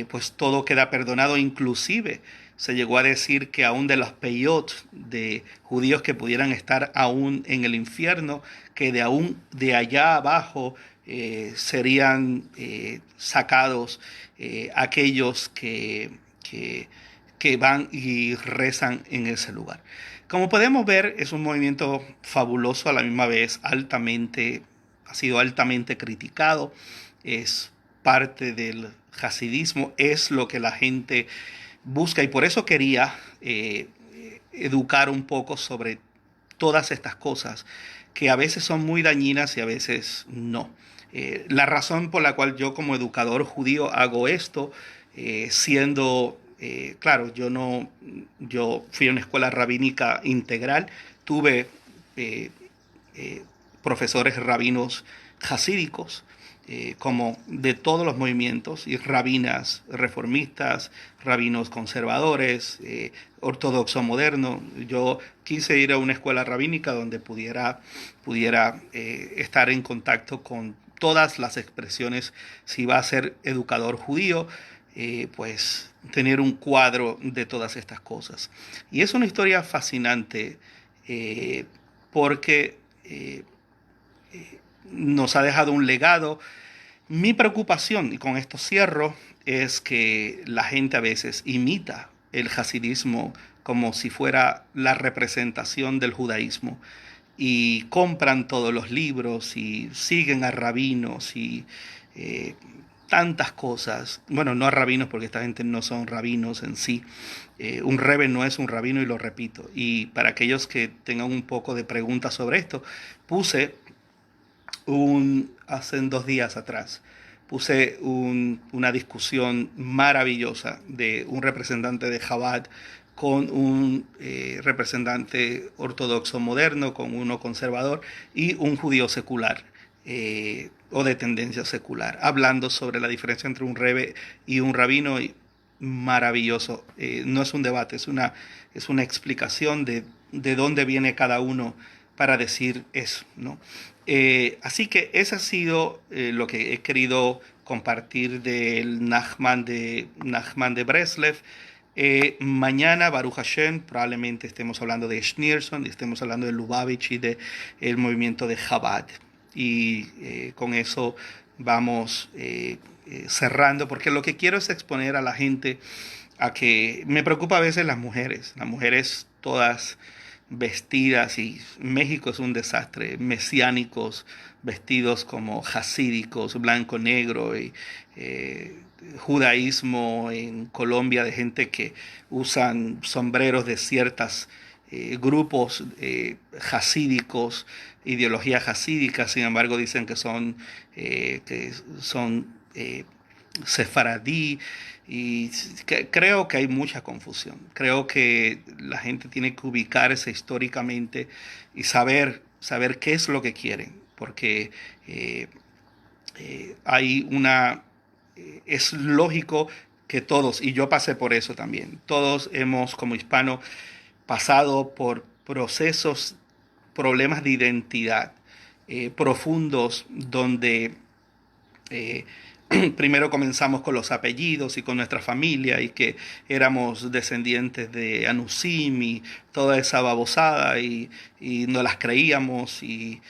pues todo queda perdonado. Inclusive se llegó a decir que aún de los peyot de judíos que pudieran estar aún en el infierno, que de aún de allá abajo serían sacados aquellos que van y rezan en ese lugar. Como podemos ver, es un movimiento fabuloso, a la misma vez ha sido altamente criticado, es parte del hasidismo, es lo que la gente busca, y por eso quería educar un poco sobre todas estas cosas que a veces son muy dañinas y a veces no. La razón por la cual yo como educador judío hago esto, siendo claro, yo fui a una escuela rabínica integral, tuve eh, eh, profesores rabinos jasídicos, como de todos los movimientos, y rabinas reformistas, rabinos conservadores, ortodoxo moderno. Yo quise ir a una escuela rabínica donde pudiera estar en contacto con todas las expresiones, si va a ser educador judío, pues tener un cuadro de todas estas cosas. Y es una historia fascinante, porque nos ha dejado un legado. Mi preocupación, y con esto cierro, es que la gente a veces imita el hasidismo como si fuera la representación del judaísmo, y compran todos los libros y siguen a rabinos y eh, tantas cosas. Bueno, no a rabinos porque esta gente no son rabinos en sí. Un rebe no es un rabino, y lo repito. Y para aquellos que tengan un poco de preguntas sobre esto, puse hace 2 días atrás, una discusión maravillosa de un representante de Chabad con un representante ortodoxo moderno, con uno conservador y un judío secular, o de tendencia secular, hablando sobre la diferencia entre un rebe y un rabino. Y maravilloso. No es un debate, es una explicación de dónde viene cada uno para decir eso, ¿no? Así que ese ha sido lo que he querido compartir del Nachman de Breslev. Mañana, Baruch Hashem, probablemente estemos hablando de Schneerson, y estemos hablando de Lubavitch y del movimiento de Chabad. Y con eso vamos cerrando, porque lo que quiero es exponer a la gente a que me preocupa a veces las mujeres todas vestidas, y México es un desastre, mesiánicos, vestidos como hasídicos, blanco, negro, y judaísmo en Colombia, de gente que usan sombreros de ciertas grupos hasídicos, ideología hasídica. Sin embargo dicen que son sefaradí, y creo que hay mucha confusión. Creo que la gente tiene que ubicarse históricamente y saber qué es lo que quieren, porque hay es lógico que todos, y yo pasé por eso también, todos hemos como hispanos pasado por procesos, problemas de identidad profundos, donde eh, primero comenzamos con los apellidos y con nuestra familia, y que éramos descendientes de Anusim y toda esa babosada, y no las creíamos, y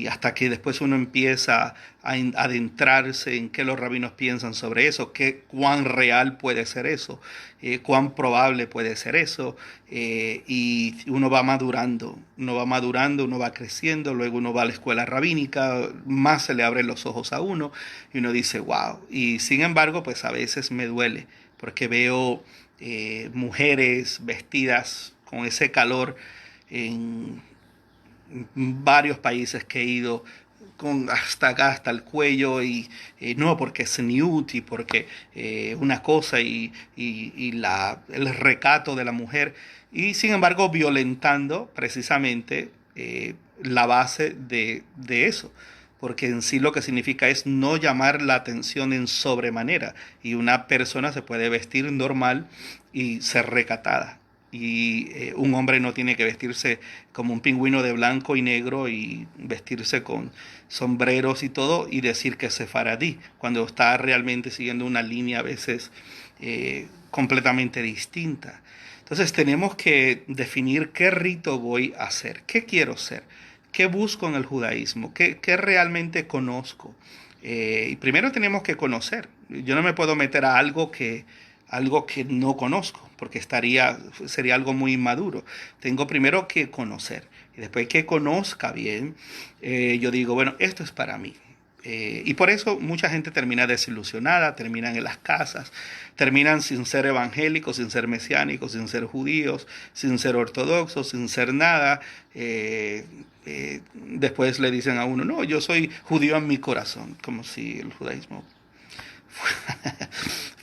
hasta que después uno empieza a adentrarse en qué los rabinos piensan sobre eso, cuán real puede ser eso, cuán probable puede ser eso, y uno va creciendo, luego uno va a la escuela rabínica, más se le abren los ojos a uno, y uno dice, wow. Y sin embargo, pues a veces me duele, porque veo mujeres vestidas con ese calor en varios países que he ido, con hasta acá, hasta el cuello, y no porque es newt, y porque una cosa, y el recato de la mujer, y sin embargo violentando precisamente la base de eso, porque en sí lo que significa es no llamar la atención en sobremanera, y una persona se puede vestir normal y ser recatada. Y un hombre no tiene que vestirse como un pingüino de blanco y negro, y vestirse con sombreros y todo, y decir que es sefaradí, cuando está realmente siguiendo una línea a veces completamente distinta. Entonces tenemos que definir qué rito voy a hacer, qué quiero ser, qué busco en el judaísmo, qué realmente conozco. Y primero tenemos que conocer. Yo no me puedo meter a algo que no conozco, porque sería algo muy inmaduro. Tengo primero que conocer, y después que conozca bien, yo digo, bueno, esto es para mí. Y por eso mucha gente termina desilusionada, terminan en las casas, terminan sin ser evangélicos, sin ser mesiánicos, sin ser judíos, sin ser ortodoxos, sin ser nada. Después le dicen a uno, no, yo soy judío en mi corazón, como si el judaísmo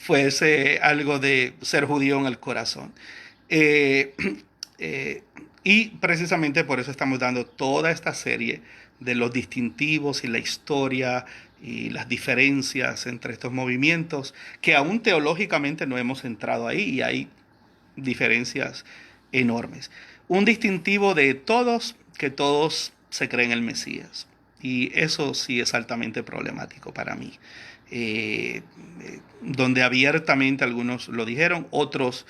fuese algo de ser judío en el corazón. Eh, y precisamente por eso estamos dando toda esta serie de los distintivos y la historia y las diferencias entre estos movimientos, que aún teológicamente no hemos entrado ahí y hay diferencias enormes. Un distintivo de todos, que todos se creen el Mesías. Y eso sí es altamente problemático para mí. Donde abiertamente algunos lo dijeron, otros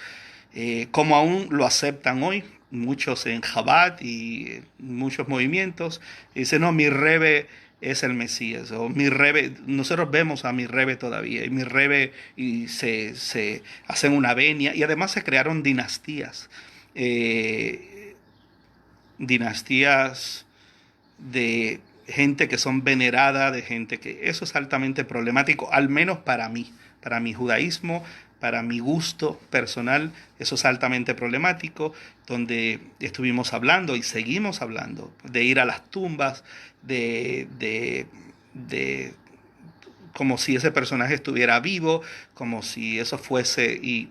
como aún lo aceptan hoy, muchos en Chabad y muchos movimientos, dicen, no, mi rebe es el Mesías, o mi rebe, nosotros vemos a mi rebe todavía, y mi rebe y se hacen una venia, y además se crearon dinastías, eh, dinastías de gente que son venerada, de gente que eso es altamente problemático, al menos para mi judaísmo, para mi gusto personal, eso es altamente problemático, donde estuvimos hablando y seguimos hablando de ir a las tumbas, de como si ese personaje estuviera vivo, como si eso fuese, y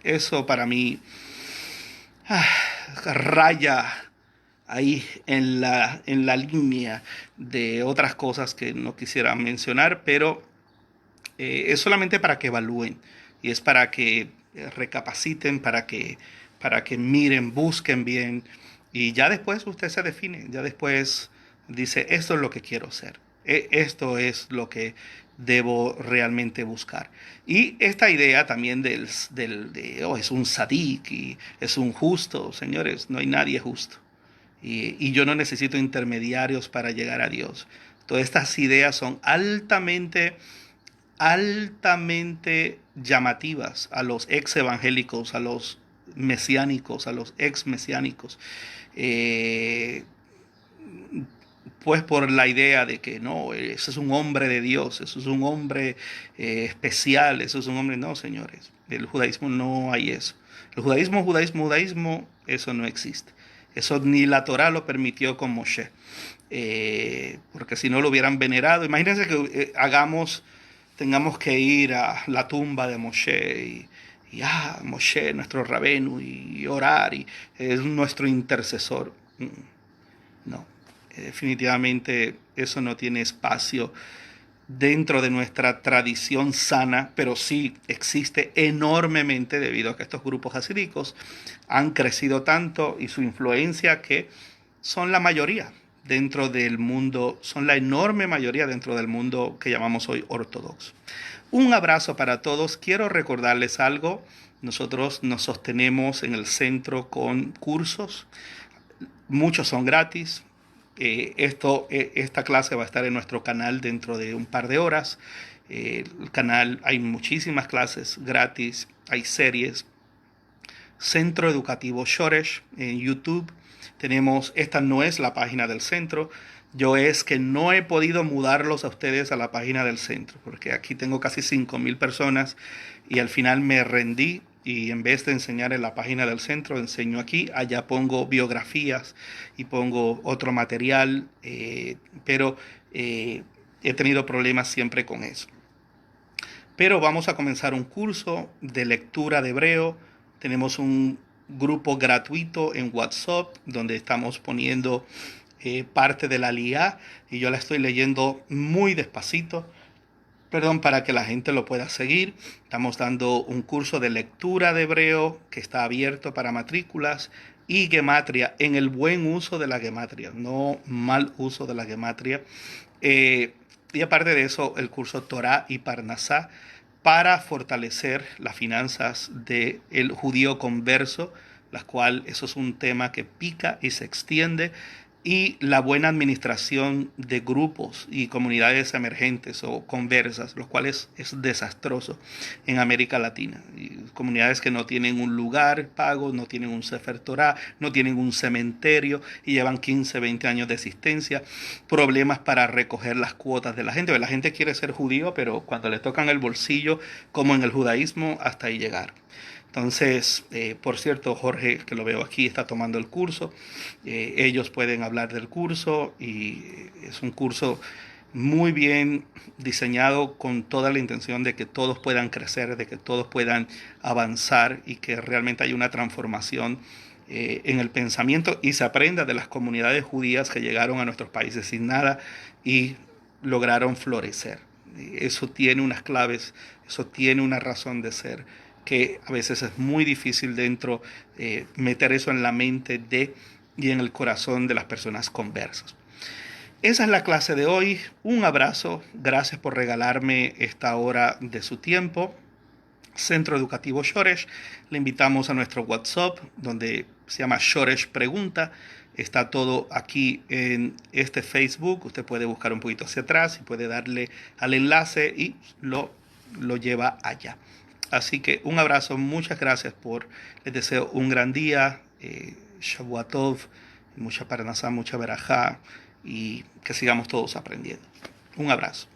eso para mí ah, raya ahí en la línea de otras cosas que no quisiera mencionar, pero es solamente para que evalúen y es para que recapaciten, para que miren, busquen bien y ya después usted se define, ya después dice, esto es lo que quiero hacer, esto es lo que debo realmente buscar. Y esta idea también de oh, es un sadik y es un justo, señores, no hay nadie justo. Y yo no necesito intermediarios para llegar a Dios. Todas estas ideas son altamente llamativas a los ex evangélicos, a los mesiánicos, a los ex mesiánicos. Eh, pues por la idea de que no, ese es un hombre de Dios, eso es un hombre especial, eso es un hombre, no, señores, el judaísmo no hay eso. El judaísmo, eso no existe. Eso ni la Torá lo permitió con Moshe, porque si no lo hubieran venerado. Imagínense que tengamos que ir a la tumba de Moshe Moshe, nuestro rabenu, y orar, y es nuestro intercesor. No, definitivamente eso no tiene espacio dentro de nuestra tradición sana, pero sí existe enormemente debido a que estos grupos hasídicos han crecido tanto y su influencia que son la mayoría dentro del mundo, son la enorme mayoría dentro del mundo que llamamos hoy ortodoxo. Un abrazo para todos. Quiero recordarles algo. Nosotros nos sostenemos en el centro con cursos. Muchos son gratis. Esta clase va a estar en nuestro canal dentro de un par de horas. El canal, hay muchísimas clases gratis, hay series. Centro Educativo Shoresh en YouTube. Esta no es la página del centro. Yo es que no he podido mudarlos a ustedes a la página del centro, porque aquí tengo casi 5,000 personas y al final me rendí y en vez de enseñar en la página del centro, enseño aquí. Allá pongo biografías y pongo otro material, pero he tenido problemas siempre con eso. Pero vamos a comenzar un curso de lectura de hebreo. Tenemos un grupo gratuito en WhatsApp donde estamos poniendo parte de la Aliyá y yo la estoy leyendo muy despacito, para que la gente lo pueda seguir. Estamos dando un curso de lectura de hebreo que está abierto para matrículas y gematria, en el buen uso de la gematria, no mal uso de la gematria. Y aparte de eso, el curso Torah y Parnasá para fortalecer las finanzas del judío converso, la cual eso es un tema que pica y se extiende, y la buena administración de grupos y comunidades emergentes o conversas, lo cual es desastroso en América Latina. Y comunidades que no tienen un lugar pago, no tienen un Sefer Torah, no tienen un cementerio y llevan 15, 20 años de existencia, problemas para recoger las cuotas de la gente. La gente quiere ser judío, pero cuando le tocan el bolsillo, como en el judaísmo, hasta ahí llegar. Entonces, por cierto, Jorge, que lo veo aquí, está tomando el curso. Ellos pueden hablar del curso y es un curso muy bien diseñado con toda la intención de que todos puedan crecer, de que todos puedan avanzar y que realmente haya una transformación en el pensamiento y se aprenda de las comunidades judías que llegaron a nuestros países sin nada y lograron florecer. Eso tiene unas claves, eso tiene una razón de ser, que a veces es muy difícil dentro meter eso en la mente de y en el corazón de las personas conversas. Esa es la clase de hoy. Un abrazo. Gracias por regalarme esta hora de su tiempo. Centro Educativo Shoresh. Le invitamos a nuestro WhatsApp, donde se llama Shoresh Pregunta. Está todo aquí en este Facebook. Usted puede buscar un poquito hacia atrás y puede darle al enlace y lo lleva allá. Así que un abrazo. Muchas gracias les deseo un gran día. Shavua Tov. Mucha paranasá, mucha verajá y que sigamos todos aprendiendo. Un abrazo.